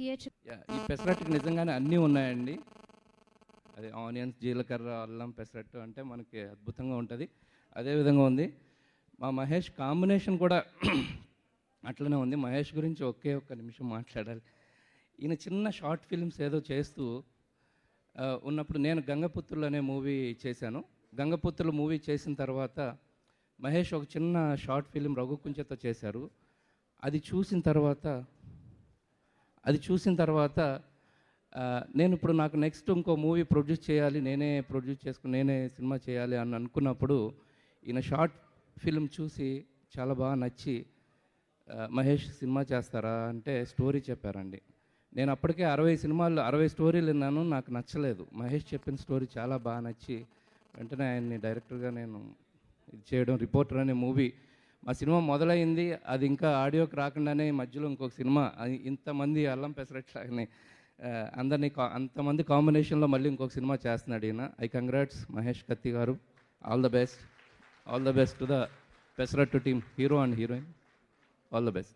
here to... ఈ పెసరట్టుకి నిజంగానే అన్నీ ఉన్నాయండి. అది ఆనియన్స్, జీలకర్ర, అల్లం, పెసరట్టు అంటే మనకి అద్భుతంగా ఉంటుంది. అదేవిధంగా ఉంది మా మహేష్ కాంబినేషన్ కూడా అట్లనే ఉంది. మహేష్ గురించి ఒకే ఒక్క నిమిషం మాట్లాడాలి. ఈయన చిన్న షార్ట్ ఫిల్మ్స్ ఏదో చేస్తూ ఉన్నప్పుడు నేను గంగపుత్రులు అనే మూవీ చేశాను. గంగపుత్రులు మూవీ చేసిన తర్వాత మహేష్ ఒక చిన్న షార్ట్ ఫిల్మ్ రఘుకుంచెతో చేశారు. అది చూసిన తర్వాత నేను ఇప్పుడు నాకు నెక్స్ట్ ఇంకో మూవీ ప్రొడ్యూస్ చేయాలి, నేనే ప్రొడ్యూస్ చేసుకుని నేనే సినిమా చేయాలి అని అనుకున్నప్పుడు ఈయన షార్ట్ ఫిల్మ్ చూసి చాలా బాగా నచ్చి మహేష్ సినిమా చేస్తారా అంటే స్టోరీ చెప్పారండి. నేను అప్పటికే 60 స్టోరీలు విన్నాను, నాకు నచ్చలేదు. మహేష్ చెప్పిన స్టోరీ చాలా బాగా నచ్చి వెంటనే ఆయన్ని డైరెక్టర్గా నేను ఇది చేయడం. రిపోర్టర్ అనే మూవీ మా సినిమా మొదలైంది, అది ఇంకా ఆడియోకి రాకుండానే మధ్యలో ఇంకొక సినిమా ఇంతమంది అల్లం పెసరట్లాగానే అందరినీ అంతమంది కాంబినేషన్లో మళ్ళీ ఇంకొక సినిమా చేస్తున్నాడు ఈయన. ఐ కంగ్రాట్స్ మహేష్ కత్తి గారు. All the best to the pesarattu team, hero and heroine. All the best.